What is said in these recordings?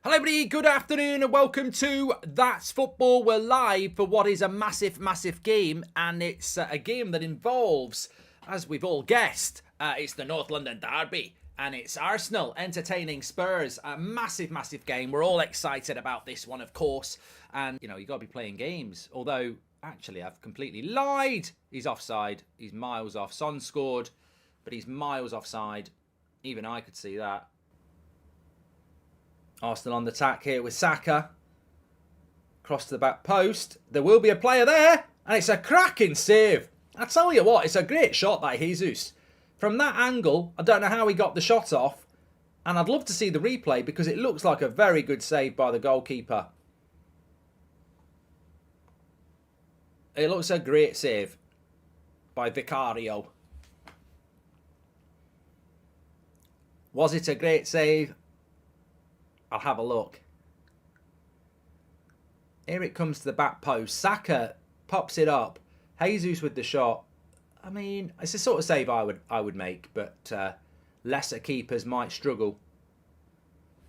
Hello everybody, good afternoon and welcome to That's Football. We're live for what is a massive game, and it's a game that involves, as we've all guessed, it's the North London derby and it's Arsenal entertaining Spurs. A massive game. We're all excited about this one, of course, and you know, you've got to be playing games, although actually I've completely lied. He's offside, he's miles off. Son scored, but he's miles offside. Even I could see that. Arsenal on the attack here with Saka. Cross to the back post. There will be a player there. And it's a cracking save. I tell you what, it's a great shot, that Jesus. From that angle, I don't know how he got the shot off. And I'd love to see the replay because it looks like a very good save by the goalkeeper. It looks a great save by Vicario. Was it a great save? I'll have a look. Here it comes to the back post. Saka pops it up. Jesus with the shot. I mean, it's the sort of save I would make, but lesser keepers might struggle.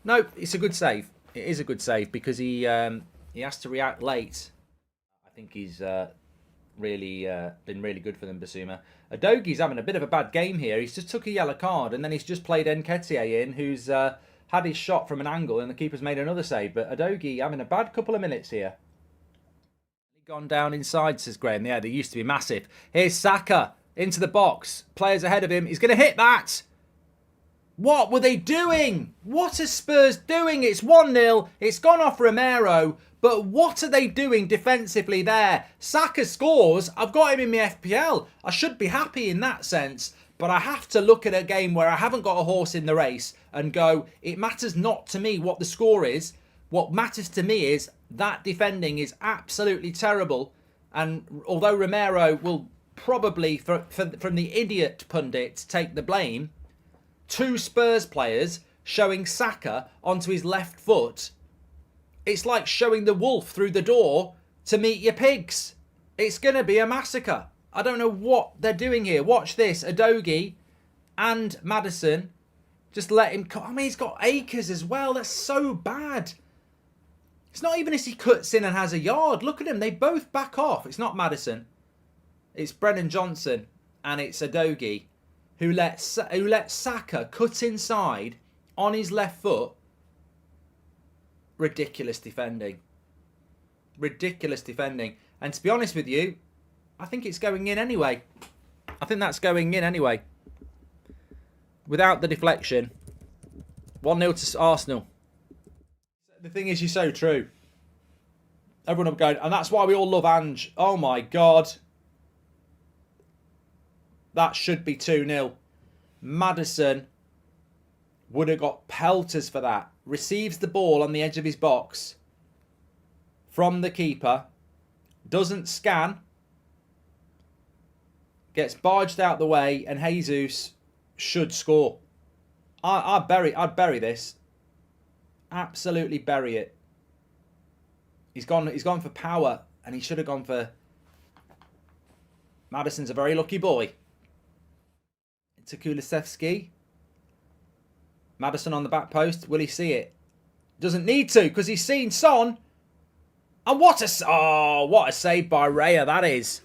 No, it's a good save. It is a good save because he has to react late. I think he's really been really good for them, Basuma. Udogi's having a bit of a bad game here. He's just took a yellow card and then he's just played Nketiah in, who's had his shot from an angle and the keeper's made another save. But Udogi having a bad couple of minutes here. Gone down inside, says Graham. Yeah, they used to be massive. Here's Saka into the box. Players ahead of him. He's going to hit that. What were they doing? What are Spurs doing? It's 1-0. It's gone off Romero. But what are they doing defensively there? Saka scores. I've got him in my FPL. I should be happy in that sense. But I have to look at a game where I haven't got a horse in the race and go, it matters not to me what the score is. What matters to me is that defending is absolutely terrible. And although Romero will probably, from the idiot pundit, take the blame, two Spurs players showing Saka onto his left foot, it's like showing the wolf through the door to meet your pigs. It's going to be a massacre. I don't know what they're doing here. Watch this. Udogi and Madison. Just let him... I mean, he's got acres as well. That's so bad. It's not even as he cuts in and has a yard. Look at him. They both back off. It's not Madison. It's Brennan Johnson. And it's Udogi who let Saka cut inside on his left foot. Ridiculous defending. Ridiculous defending. And to be honest with you, I think it's going in anyway. I think that's going in anyway. Without the deflection. 1-0 to Arsenal. The thing is, you're so true. Everyone will be going, and that's why we all love Ange. Oh my God. That should be 2-0. Madison would have got pelters for that. Receives the ball on the edge of his box from the keeper. Doesn't scan. Gets barged out the way, and Jesus should score. I'd bury this. Absolutely bury it. He's gone for power, and he should have gone for... Madison's a very lucky boy. It's a Kulusevski. Madison on the back post. Will he see it? Doesn't need to, because he's seen Son. And what a save by Raya that is.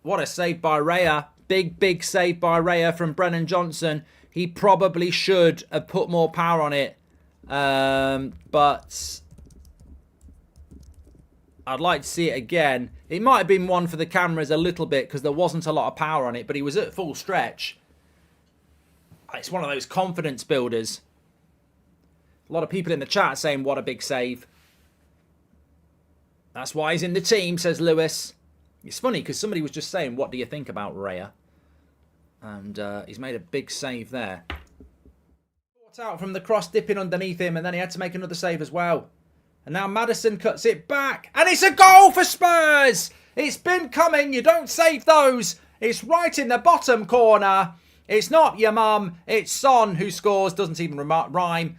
What a save by Raya. Big save by Raya from Brennan Johnson. He probably should have put more power on it. But I'd like to see it again. It might have been one for the cameras a little bit because there wasn't a lot of power on it, but he was at full stretch. It's one of those confidence builders. A lot of people in the chat saying what a big save. That's why he's in the team, says Lewis. It's funny because somebody was just saying, what do you think about Raya? And he's made a big save there. Caught out from the cross, dipping underneath him, and then he had to make another save as well. And now Madison cuts it back. And it's a goal for Spurs! It's been coming. You don't save those. It's right in the bottom corner. It's not your mum. It's Son who scores. Doesn't even rhyme.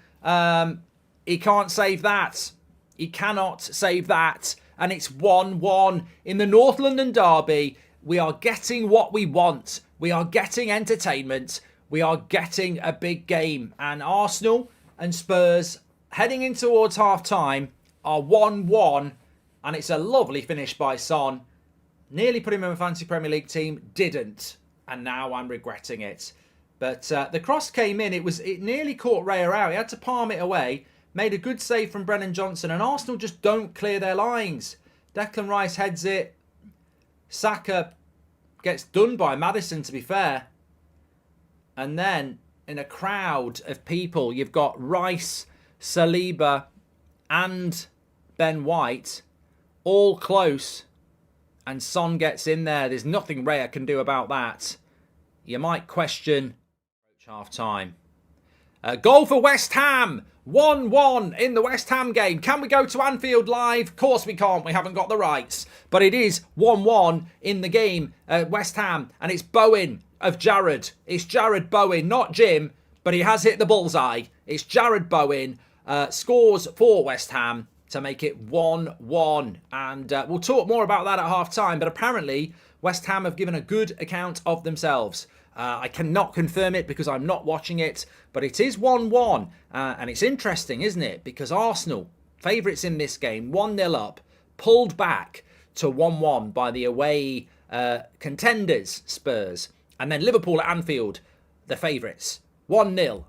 He can't save that. He cannot save that. And it's 1-1 in the North London derby. We are getting what we want. We are getting entertainment. We are getting a big game. And Arsenal and Spurs heading in towards half-time are 1-1, and it's a lovely finish by Son. Nearly put him in a fantasy Premier League team, didn't, and now I'm regretting it. But the cross came in, it nearly caught Raya out. He had to palm it away, made a good save from Brennan Johnson, and Arsenal just don't clear their lines. Declan Rice heads it. Saka gets done by Madison, to be fair. And then, in a crowd of people, you've got Rice, Saliba, and Ben White, all close. And Son gets in there. There's nothing Raya can do about that. You might question half-time. Goal for West Ham. 1-1 in the West Ham game. Can we go to Anfield live? Of course we can't. We haven't got the rights. But it is 1-1 in the game at West Ham. And it's Bowen of Jared. It's Jared Bowen, not Jim. But he has hit the bullseye. It's Jared Bowen. Scores for West Ham to make it 1-1. And we'll talk more about that at half-time. But apparently, West Ham have given a good account of themselves. I cannot confirm it because I'm not watching it, but it is 1-1. And it's interesting, isn't it? Because Arsenal, favourites in this game, 1-0 up, pulled back to 1-1 by the away contenders, Spurs. And then Liverpool at Anfield, the favourites, 1-0,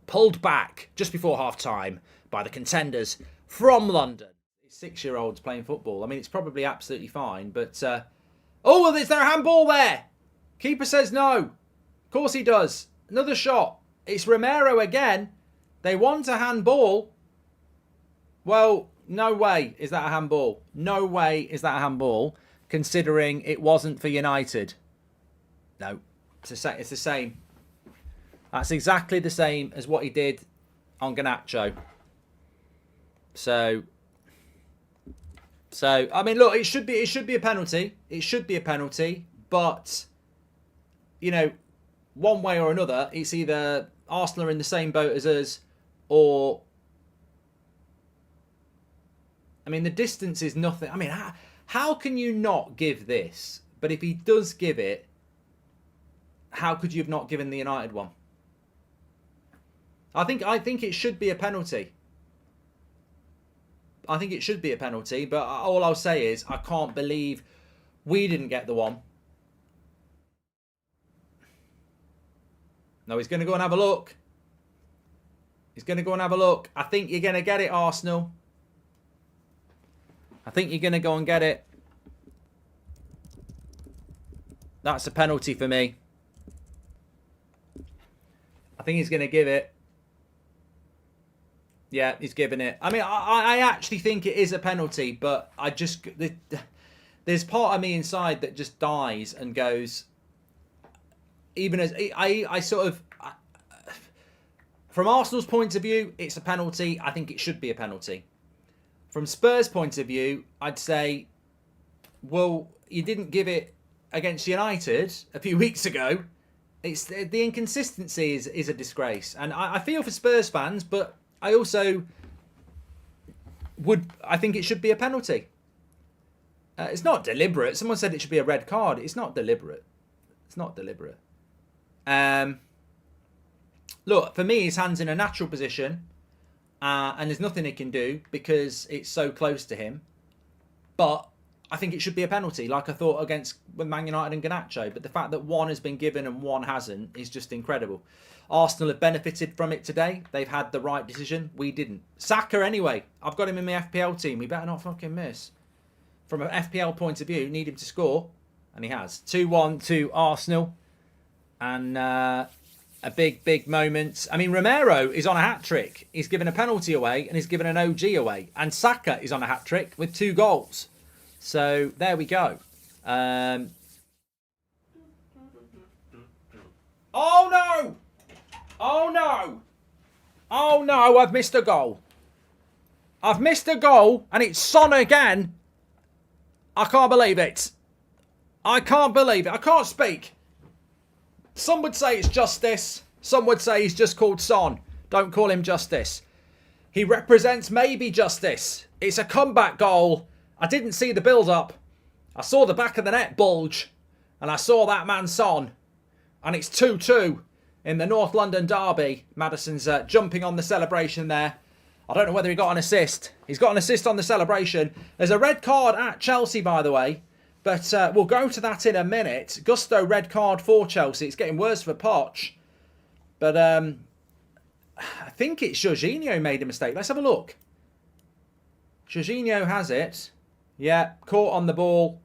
pulled back just before half-time by the contenders from London. 6-year-olds playing football. I mean, it's probably absolutely fine, but... oh, is there a handball there? Keeper says no. Of course he does. Another shot. It's Romero again. They want a handball. Well, no way is that a handball. No way is that a handball, considering it wasn't for United. No, it's the same. That's exactly the same as what he did on Garnacho. So I mean, look, it should be a penalty. It should be a penalty, but you know, one way or another, it's either Arsenal are in the same boat as us, or I mean, the distance is nothing. I mean, how can you not give this? But if he does give it, how could you have not given the United one? I think it should be a penalty. I think it should be a penalty, but all I'll say is I can't believe we didn't get the one. No, he's going to go and have a look. He's going to go and have a look. I think you're going to get it, Arsenal. I think you're going to go and get it. That's a penalty for me. I think he's going to give it. Yeah, he's giving it. I mean, I actually think it is a penalty, but there's part of me inside that just dies and goes, even as I sort of, from Arsenal's point of view, it's a penalty. I think it should be a penalty. From Spurs' point of view, I'd say, well, you didn't give it against United a few weeks ago. It's the inconsistency is a disgrace, and I feel for Spurs fans, but I also I think it should be a penalty. It's not deliberate. Someone said it should be a red card. It's not deliberate. It's not deliberate. Look, for me, his hand's in a natural position, and there's nothing he can do because it's so close to him. But I think it should be a penalty, like I thought with Man United and Garnacho. But the fact that one has been given and one hasn't is just incredible. Arsenal have benefited from it today. They've had the right decision. We didn't. Saka, anyway. I've got him in my FPL team. We better not fucking miss. From an FPL point of view, need him to score. And he has. 2-1 to Arsenal. And a big moment. I mean, Romero is on a hat-trick. He's given a penalty away and he's given an OG away. And Saka is on a hat-trick with 2 goals. So, there we go. Oh, no! Oh, no! Oh, no, I've missed a goal. I've missed a goal, and it's Son again. I can't believe it. I can't believe it. I can't speak. Some would say it's justice. Some would say he's just called Son. Don't call him justice. He represents maybe justice. It's a comeback goal. I didn't see the build-up. I saw the back of the net bulge, and I saw that man Son. And it's 2-2 in the North London derby. Madison's jumping on the celebration there. I don't know whether he got an assist. He's got an assist on the celebration. There's a red card at Chelsea, by the way. But we'll go to that in a minute. Gusto red card for Chelsea. It's getting worse for Poch. But I think it's Jorginho made a mistake. Let's have a look. Jorginho has it. Yeah, caught on the ball.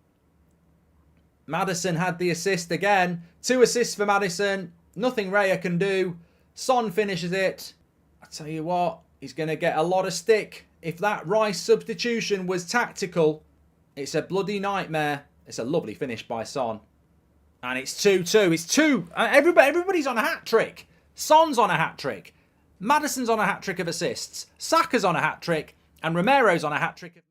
Madison had the assist again. 2 assists for Madison. Nothing Raya can do. Son finishes it. I tell you what, he's going to get a lot of stick. If that Rice substitution was tactical, it's a bloody nightmare. It's a lovely finish by Son. And it's 2-2. It's 2. Everybody's on a hat-trick. Son's on a hat-trick. Madison's on a hat-trick of assists. Saka's on a hat-trick. And Romero's on a hat-trick of...